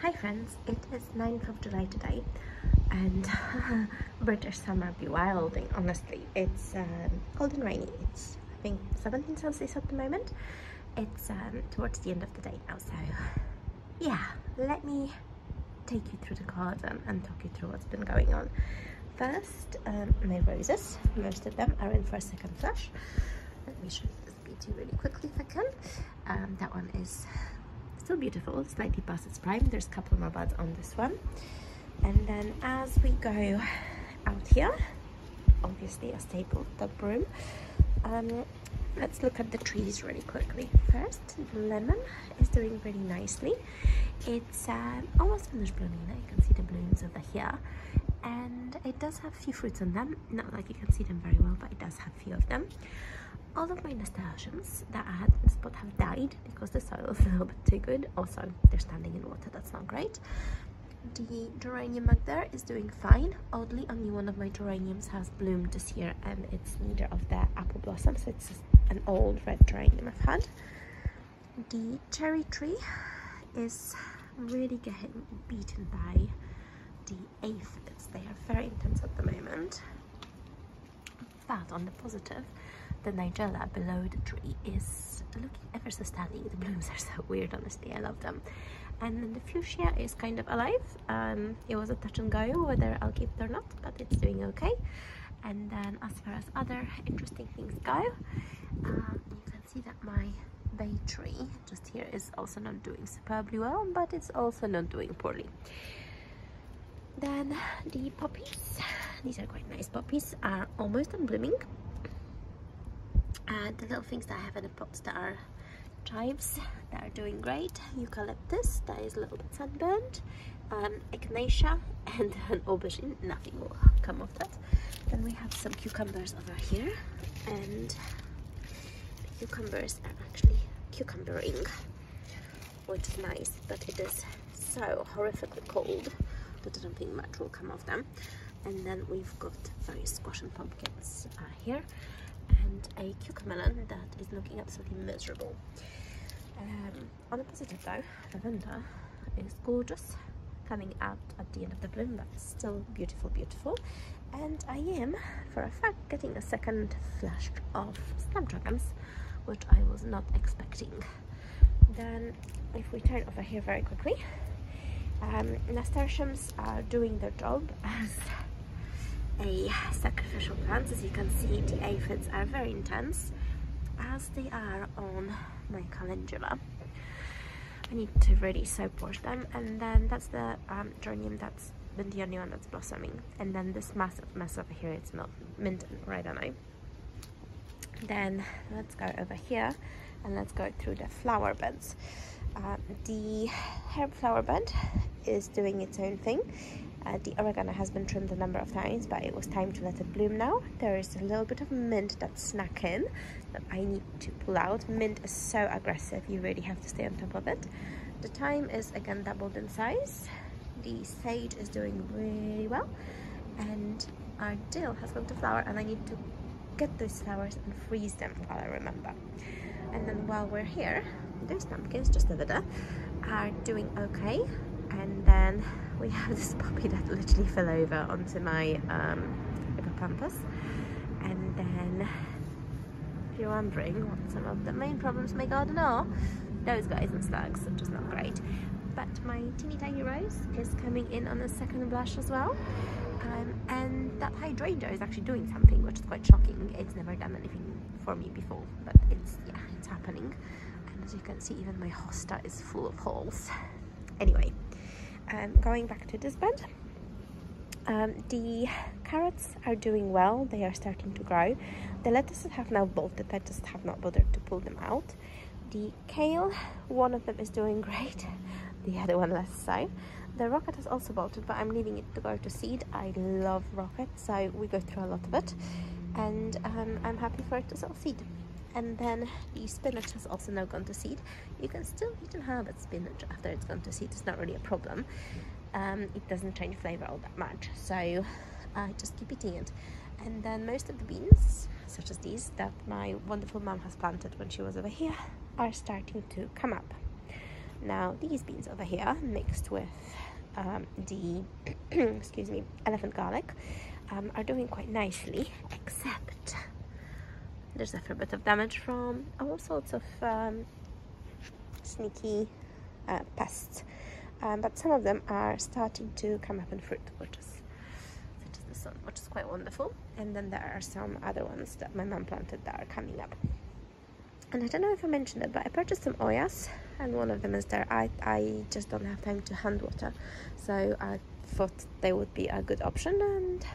Hi friends, it is 9th of July today and British summer be wilding, honestly. It's cold and rainy. It's I think 17 Celsius at the moment. It's towards the end of the day now, so yeah, let me take you through the garden and talk you through what's been going on. First, my roses, most of them are in for a second flush. Let me show you this beauty really quickly if I can. That one is still beautiful, slightly past its prime. There's a couple more buds on this one. And then as we go out here, obviously a staple, the broom. Let's look at the trees really quickly. First, the lemon is doing really nicely. It's almost finished blooming now. You can see the blooms over here. And it does have a few fruits on them. Not like you can see them very well, but it does have a few of them. All of my nasturtiums that I had in the spot have died because the soil is a little bit too good. Also, they're standing in water, that's not great. The geranium back there is doing fine. Oddly, only one of my geraniums has bloomed this year, and it's neither of the apple blossoms. It's just an old red geranium I've had. The cherry tree is really getting beaten by the aphids. They are very intense at the moment. But on the positive, the nigella below the tree is looking ever so stunning. The blooms are so weird, honestly, I love them. And then the fuchsia is kind of alive. It was a touch and go whether I'll keep it or not, but it's doing okay. And then as far as other interesting things go, you can see that my bay tree just here is also not doing superbly well, but it's also not doing poorly. Then the poppies, these are quite nice poppies, are almost done blooming. And the little things that I have in the pots that are chives, that are doing great. Eucalyptus, that is a little bit sunburned. Echinacea and an aubergine, nothing will come of that. Then we have some cucumbers over here, and the cucumbers are actually cucumbering, which is nice, but it is so horrifically cold that I don't think much will come of them. And then we've got various squash and pumpkins here, and a cucumber that is looking absolutely miserable. On the positive though, lavender is gorgeous, coming out at the end of the bloom, but still beautiful, beautiful. And I am, for a fact, getting a second flush of snapdragons, which I was not expecting. Then, if we turn over here very quickly, nasturtiums are doing their job as a sacrificial plant. As you can see, the aphids are very intense, as they are on my calendula. I need to really soap wash them. And then that's the geranium that's been the only one that's blossoming. And then this massive mess over here, it's mint and oregano. Then let's go over here and let's go through the flower beds. The herb flower bed is doing its own thing. The oregano has been trimmed a number of times, but it was time to let it bloom now. There is a little bit of mint that snuck in that I need to pull out. Mint is so aggressive, you really have to stay on top of it. The thyme is again doubled in size. The sage is doing really well, and our dill has gone to flower, and I need to get those flowers and freeze them while I remember. And then while we're here, those pumpkins, just over there, are doing okay. And then we have this poppy that literally fell over onto my pampas. And then, if you're wondering what some of the main problems in my garden are, those guys and slugs, which is not great. But my teeny tiny rose is coming in on a second blush as well. And that hydrangea is actually doing something, which is quite shocking. It's never done anything for me before, but it's happening. And as you can see, even my hosta is full of holes. Anyway, going back to this bed, the carrots are doing well. They are starting to grow. The lettuces have now bolted. I just have not bothered to pull them out. The kale, one of them is doing great, the other one less so. The rocket has also bolted, but I'm leaving it to go to seed. I love rocket, so we go through a lot of it, and I'm happy for it to sort of seed. And then the spinach has also now gone to seed. You can still eat and harvest spinach after it's gone to seed. It's not really a problem. It doesn't change flavor all that much, so I just keep eating it. And then most of the beans, such as these that my wonderful mom has planted when she was over here, are starting to come up. Now these beans over here mixed with the excuse me, elephant garlic are doing quite nicely, except there's a fair bit of damage from all sorts of sneaky pests, but some of them are starting to come up in fruit, which is such as this one, which is quite wonderful. And then there are some other ones that my mum planted that are coming up. And I don't know if I mentioned it, but I purchased some oyas, and one of them is there. I just don't have time to hand water, so I thought they would be a good option, and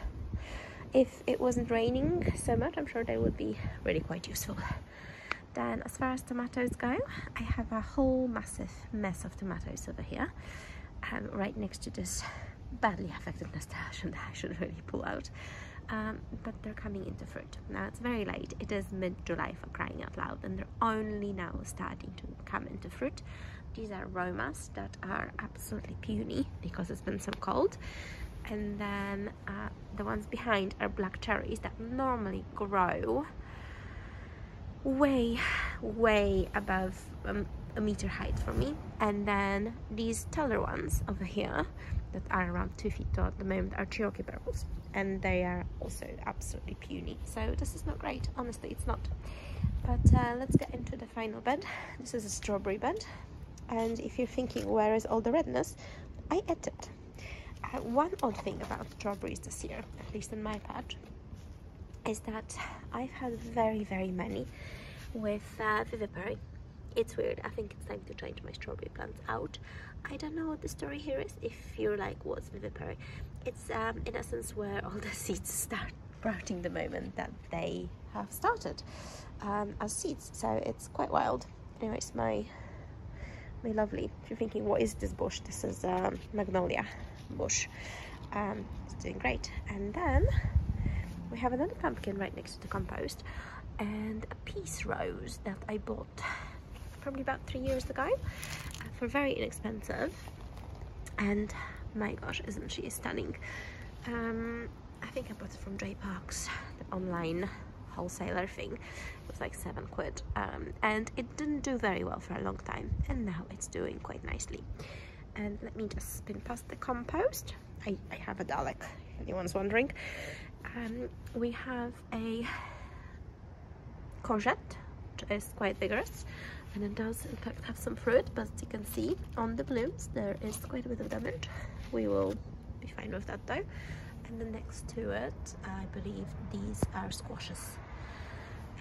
if it wasn't raining so much, I'm sure they would be really quite useful. Then as far as tomatoes go, I have a whole massive mess of tomatoes over here, right next to this badly affected nasturtium that I should really pull out. But they're coming into fruit. Now it's very late, it is mid-July for crying out loud, and they're only now starting to come into fruit. These are Romas that are absolutely puny because it's been so cold. And then the ones behind are black cherries that normally grow way above a meter height for me. And then these taller ones over here that are around 2 feet tall at the moment are Cherokee purples, and they are also absolutely puny. So this is not great, honestly, it's not. But let's get into the final bed. This is a strawberry bed, and if you're thinking where is all the redness, I ate it. One odd thing about strawberries this year, at least in my patch, is that I've had very many with vivipary. It's weird. I think it's time to change my strawberry plants out. I don't know what the story here is. If you're like, what's vivipary? It's in essence where all the seeds start sprouting the moment that they have started as seeds. So it's quite wild. Anyways, my lovely, if you're thinking what is this bush, this is magnolia bush. It's doing great. And then we have another pumpkin right next to the compost, and a peace rose that I bought probably about 3 years ago for very inexpensive, and my gosh, isn't she stunning. I think I bought it from J Parks, the online wholesaler thing. It was like £7, and it didn't do very well for a long time, and now it's doing quite nicely. And let me just spin past the compost. I have a Dalek, if anyone's wondering. We have a courgette, which is quite vigorous, and it does in fact have some fruit, but as you can see on the blooms there is quite a bit of damage. We will be fine with that though. And then next to it, I believe these are squashes.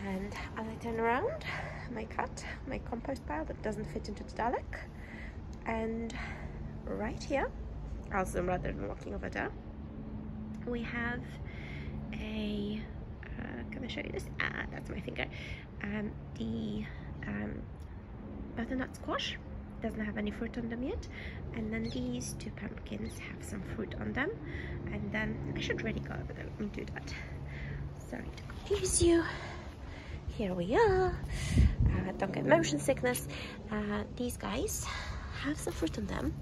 And as I turn around, my compost pile that doesn't fit into the Dalek, and right here, I'll zoom rather than walking over there, we have a can I show you this? That's my finger. The butternut squash doesn't have any fruit on them yet, and then these two pumpkins have some fruit on them. And then I should really go over there. Let me do that. Sorry to confuse you. Here we are. Don't get motion sickness. These guys have some fruit on them,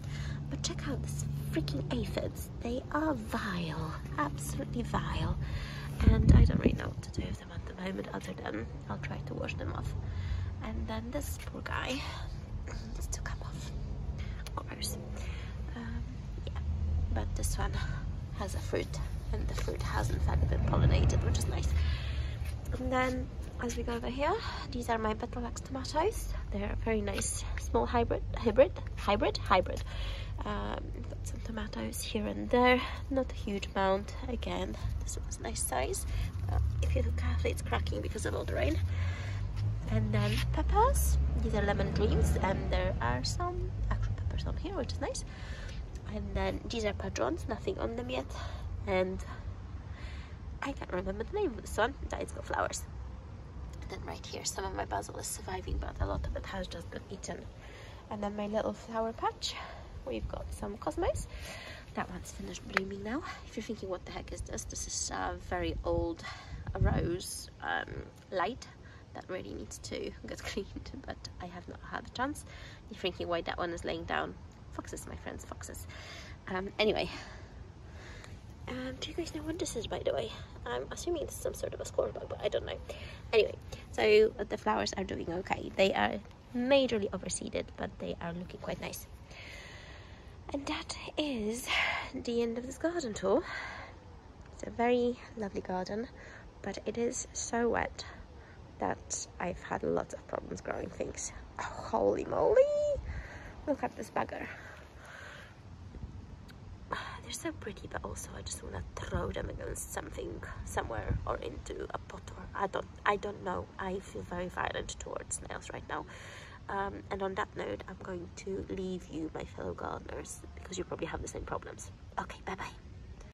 but check out this freaking aphids. They are vile, absolutely vile, and I don't really know what to do with them at the moment, other than I'll try to wash them off. And then this poor guy needs to come off. Gross. Yeah, but this one has a fruit, and the fruit has in fact been pollinated, which is nice. And then as we go over here, these are my Betalax tomatoes. They're very nice, small hybrid. Got some tomatoes here and there, not a huge amount. Again, this was a nice size. If you look carefully, it's cracking because of all the rain. And then peppers. These are lemon dreams, and there are some actual peppers on here, which is nice. And then these are padrons, nothing on them yet. And I can't remember the name of this one. It's got flowers. And then right here, some of my basil is surviving, but a lot of it has just been eaten. And then my little flower patch, we've got some cosmos. That one's finished blooming now. If you're thinking, what the heck is this? This is a very old rose light that really needs to get cleaned, but I have not had a chance. You're thinking why that one is laying down. Foxes, my friends, foxes. Anyway, do you guys know what this is, by the way? I'm assuming this is some sort of a squirrel bug, but I don't know. Anyway, so the flowers are doing okay. They are majorly overseeded, but they are looking quite nice. And that is the end of this garden tour. It's a very lovely garden, but it is so wet that I've had lots of problems growing things. Oh, holy moly! Look at this bugger. They're so pretty, but also I just want to throw them against something somewhere or into a pot, or I don't know. I feel very violent towards snails right now. And on that note, I'm going to leave you, my fellow gardeners, because you probably have the same problems. Okay, bye bye.